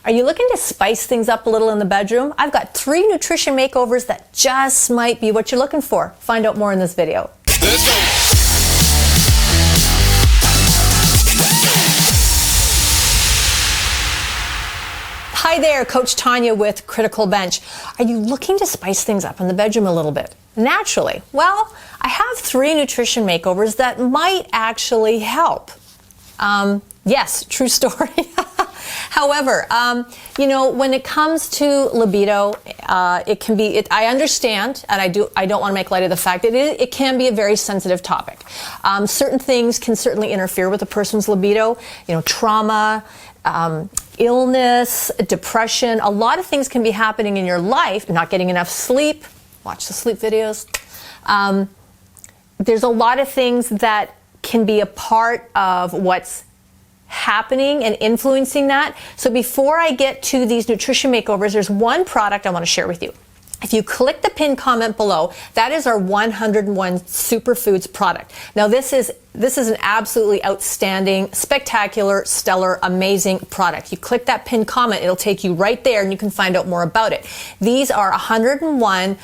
Are you looking to spice things up a little in the bedroom? I've got 3 nutrition makeovers that just might be what you're looking for. Find out more in this video. Let's go. Hi there, Coach Tanya with Critical Bench. Are you looking to spice things up in the bedroom a little bit? Naturally. Well, I have 3 nutrition makeovers that might actually help. Yes, true story. However, you know, when it comes to libido, it can be, I understand, and I don't want to make light of the fact that it can be a very sensitive topic. Certain things can certainly interfere with a person's libido, you know, trauma, illness, depression. A lot of things can be happening in your life, not getting enough sleep. Watch the sleep videos. There's a lot of things that can be a part of what's happening and influencing that. So before I get to these nutrition makeovers, there's one product I want to share with you. If you click the pinned comment below, that is our 101 Superfoods product. Now this is an absolutely outstanding, spectacular, stellar, amazing product. You click that pinned comment, it'll take you right there and you can find out more about it. These are 101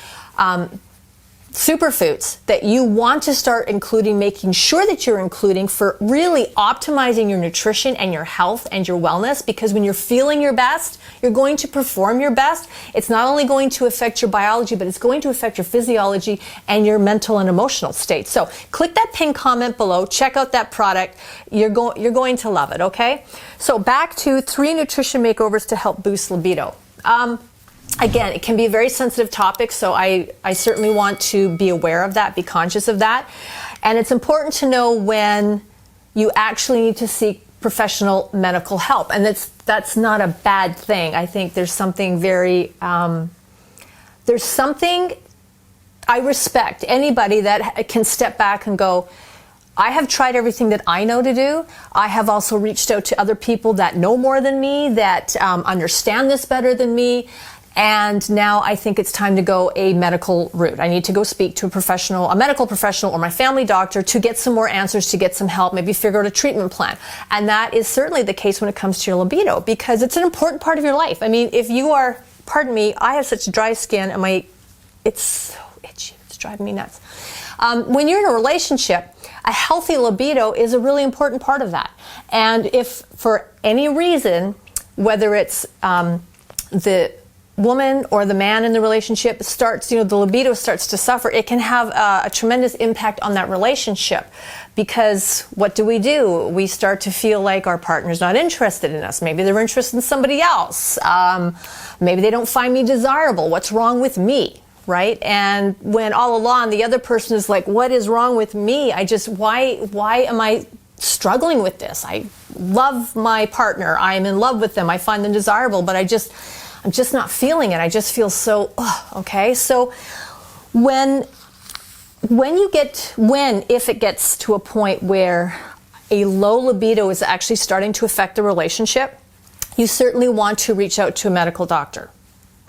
superfoods that you want to start including, making sure that you're including for really optimizing your nutrition and your health and your wellness, because when you're feeling your best, you're going to perform your best. It's not only going to affect your biology, but it's going to affect your physiology and your mental and emotional state. So click that pinned comment below, check out that product. You're going to love it, okay? So back to 3 nutrition makeovers to help boost libido. Again, it can be a very sensitive topic, so I certainly want to be aware of that, be conscious of that. And it's important to know when you actually need to seek professional medical help. And that's not a bad thing. I think there's something very, I respect anybody that can step back and go, I have tried everything that I know to do. I have also reached out to other people that know more than me, that understand this better than me. And now I think it's time to go a medical route. I need to go speak to a medical professional or my family doctor to get some more answers, to get some help, maybe figure out a treatment plan. And that is certainly the case when it comes to your libido, because it's an important part of your life. I mean, if you are, pardon me, I have such dry skin and it's so itchy, it's driving me nuts. When you're in a relationship, a healthy libido is a really important part of that. And if for any reason, whether it's the woman or the man in the relationship starts, you know, the libido starts to suffer, it can have a tremendous impact on that relationship. Because what do? We start to feel like our partner's not interested in us. Maybe they're interested in somebody else. Maybe they don't find me desirable. What's wrong with me? Right? And when all along the other person is like, what is wrong with me? Why am I struggling with this? I love my partner. I'm in love with them. I find them desirable, but I'm just not feeling it. I just feel so, okay. So if it gets to a point where a low libido is actually starting to affect the relationship, you certainly want to reach out to a medical doctor.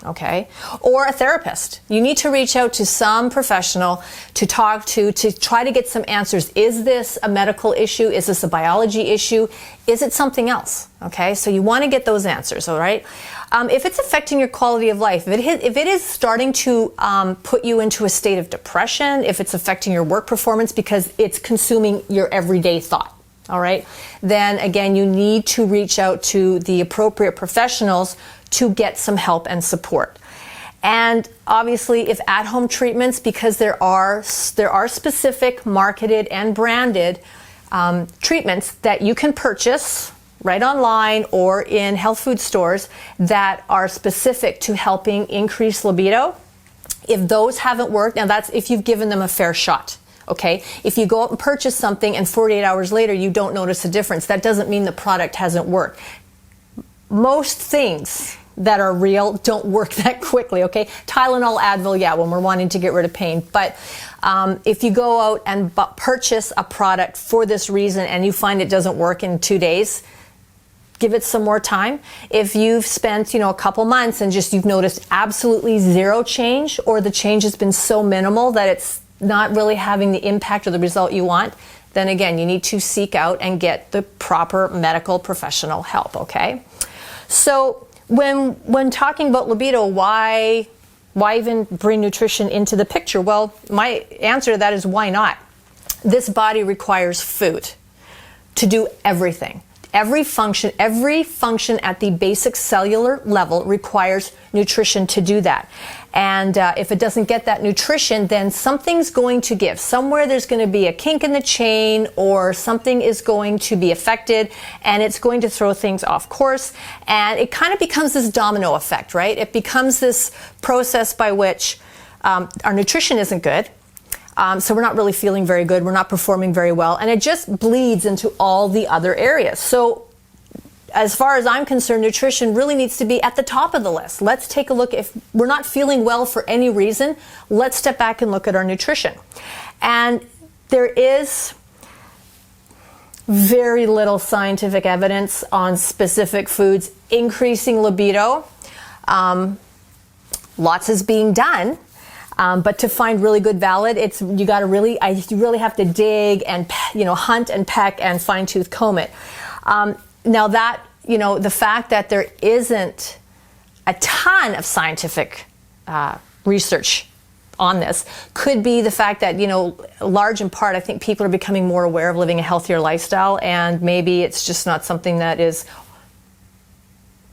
Okay, or a therapist. You need to reach out to some professional to talk to try to get some answers. Is this a medical issue? Is this a biology issue? Is it something else? Okay, so you want to get those answers, all right? If it's affecting your quality of life, if it is starting to put you into a state of depression, if it's affecting your work performance because it's consuming your everyday thought, all right, then again, you need to reach out to the appropriate professionals to get some help and support. And obviously, if at-home treatments, because there are specific marketed and branded treatments that you can purchase right online or in health food stores that are specific to helping increase libido. If those haven't worked, now that's if you've given them a fair shot. Okay, if you go out and purchase something and 48 hours later you don't notice a difference, that doesn't mean the product hasn't worked. Most things that are real don't work that quickly, okay? Tylenol, Advil, yeah, when we're wanting to get rid of pain. But if you go out and purchase a product for this reason and you find it doesn't work in 2 days, give it some more time. If you've spent, a couple months and you've noticed absolutely zero change, or the change has been so minimal that it's not really having the impact or the result you want, then again, you need to seek out and get the proper medical professional help, okay? So when talking about libido, why even bring nutrition into the picture? Well, my answer to that is why not? This body requires food to do everything. Every function at the basic cellular level requires nutrition to do that. And if it doesn't get that nutrition, then something's going to give. Somewhere there's going to be a kink in the chain, or something is going to be affected, and it's going to throw things off course. And it kind of becomes this domino effect, right? It becomes this process by which our nutrition isn't good. So we're not really feeling very good. We're not performing very well. And it just bleeds into all the other areas. So as far as I'm concerned, nutrition really needs to be at the top of the list. Let's take a look. If we're not feeling well for any reason, let's step back and look at our nutrition. And there is very little scientific evidence on specific foods increasing libido. Lots is being done. But to find really good valid, you really have to dig and hunt and peck and fine tooth comb it. Now that the fact that there isn't a ton of scientific research on this could be the fact that large in part I think people are becoming more aware of living a healthier lifestyle, and maybe it's just not something that is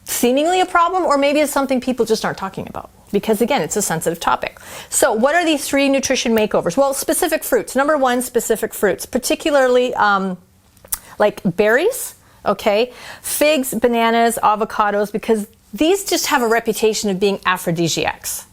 seemingly a problem, or maybe it's something people just aren't talking about. Because again, it's a sensitive topic. So what are these 3 nutrition makeovers? Well, specific fruits. Number 1, specific fruits, particularly like berries, okay? Figs, bananas, avocados, because these just have a reputation of being aphrodisiacs.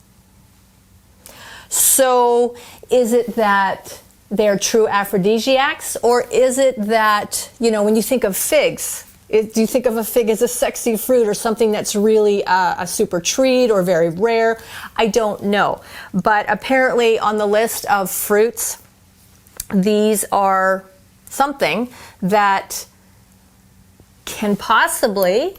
So is it that they're true aphrodisiacs, or is it that, when you think of figs, do you think of a fig as a sexy fruit or something that's really a super treat or very rare? I don't know. But apparently on the list of fruits, these are something that can possibly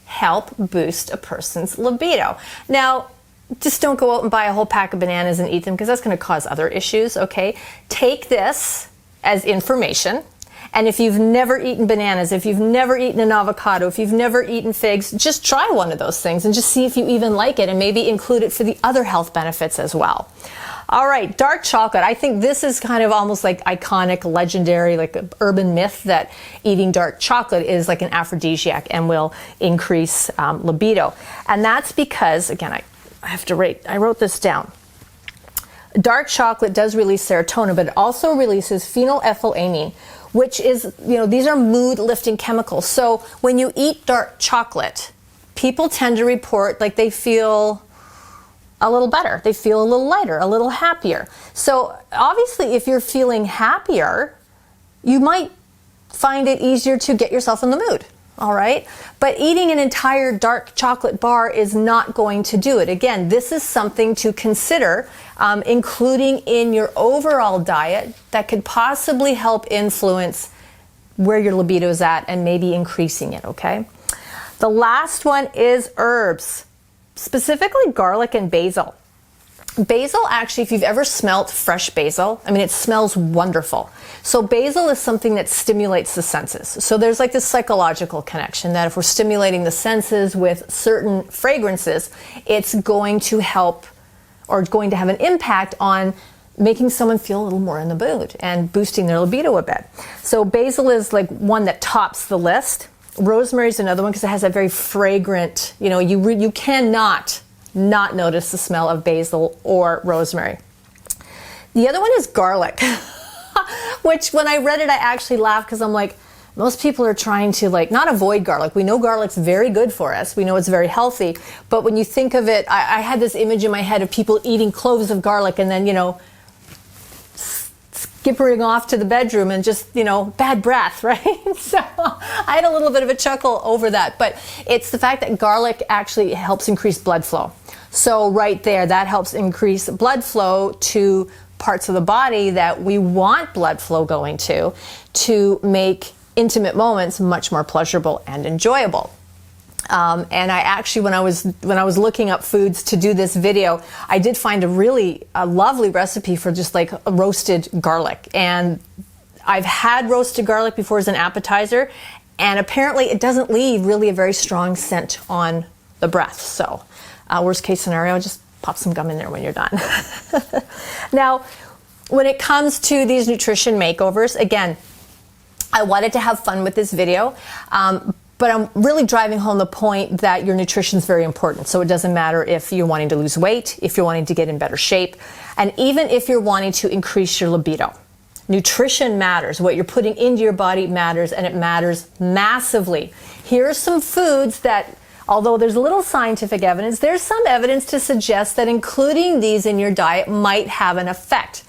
help boost a person's libido. Now, just don't go out and buy a whole pack of bananas and eat them, because that's going to cause other issues, okay? Take this as information. And if you've never eaten bananas, if you've never eaten an avocado, if you've never eaten figs, just try one of those things and just see if you even like it, and maybe include it for the other health benefits as well. All right, dark chocolate. I think this is kind of almost like iconic, legendary, like an urban myth that eating dark chocolate is like an aphrodisiac and will increase libido. And that's because, again, I wrote this down. Dark chocolate does release serotonin, but it also releases phenylethylamine, which is, these are mood-lifting chemicals. So when you eat dark chocolate, people tend to report like they feel a little better. They feel a little lighter, a little happier. So obviously, if you're feeling happier, you might find it easier to get yourself in the mood. All right. But eating an entire dark chocolate bar is not going to do it. Again, this is something to consider, including in your overall diet that could possibly help influence where your libido is at and maybe increasing it. Okay. The last one is herbs, specifically garlic and basil. Basil, actually, if you've ever smelt fresh basil, it smells wonderful. So basil is something that stimulates the senses. So there's like this psychological connection that if we're stimulating the senses with certain fragrances, it's going to help, or going to have an impact on making someone feel a little more in the mood and boosting their libido a bit. So basil is like one that tops the list. Rosemary is another one because it has that very fragrant, you cannot not notice the smell of basil or rosemary. The other one is garlic, which when I read it, I actually laughed because I'm like, most people are trying to not avoid garlic. We know garlic's very good for us. We know it's very healthy. But when you think of it, I had this image in my head of people eating cloves of garlic and then, skippering off to the bedroom and just, bad breath, right? So I had a little bit of a chuckle over that. But it's the fact that garlic actually helps increase blood flow. So right there, that helps increase blood flow to parts of the body that we want blood flow going to make intimate moments much more pleasurable and enjoyable. And I actually, when I was looking up foods to do this video, I did find a lovely recipe for just like a roasted garlic. And I've had roasted garlic before as an appetizer, and apparently it doesn't leave really a very strong scent on the breath. So worst case scenario, just pop some gum in there when you're done. Now, when it comes to these nutrition makeovers, again, I wanted to have fun with this video, but I'm really driving home the point that your nutrition is very important. So it doesn't matter if you're wanting to lose weight, if you're wanting to get in better shape, and even if you're wanting to increase your libido. Nutrition matters. What you're putting into your body matters, and it matters massively. Here are some foods that, although there's little scientific evidence, there's some evidence to suggest that including these in your diet might have an effect.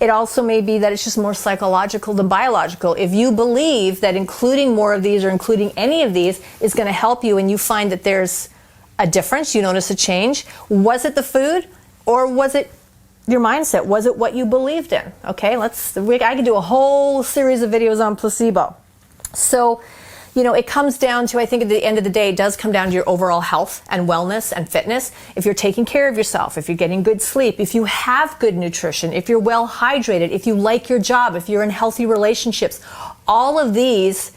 It also may be that it's just more psychological than biological. If you believe that including more of these or including any of these is going to help you and you find that there's a difference, you notice a change, was it the food or was it your mindset? Was it what you believed in? Okay, I could do a whole series of videos on placebo. So, you know, it comes down to, I think at the end of the day, it does come down to your overall health and wellness and fitness. If you're taking care of yourself, if you're getting good sleep, if you have good nutrition, if you're well hydrated, if you like your job, if you're in healthy relationships, all of these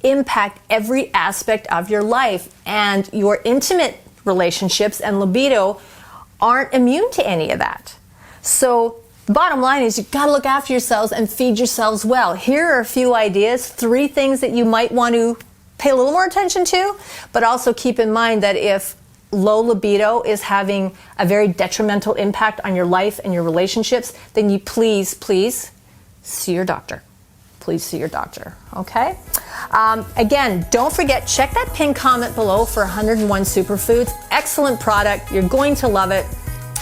impact every aspect of your life, and your intimate relationships and libido aren't immune to any of that. So the bottom line is you've got to look after yourselves and feed yourselves well. Here are a few ideas, 3 things that you might want to pay a little more attention to, but also keep in mind that if low libido is having a very detrimental impact on your life and your relationships, then you please see your doctor. Please see your doctor, okay? Again, don't forget, check that pinned comment below for 101 Superfoods. Excellent product. You're going to love it.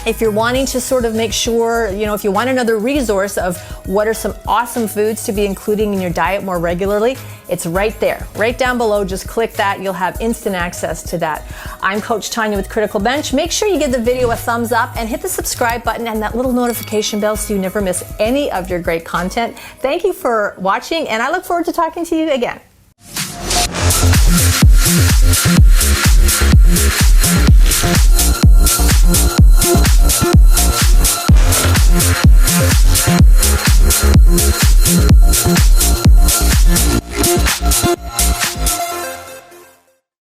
If you're wanting to sort of make sure, you know, if you want another resource of what are some awesome foods to be including in your diet more regularly, it's right there, right down below. Just click that. You'll have instant access to that. I'm Coach Tanya with Critical Bench. Make sure you give the video a thumbs up and hit the subscribe button and that little notification bell so you never miss any of your great content. Thank you for watching, and I look forward to talking to you again.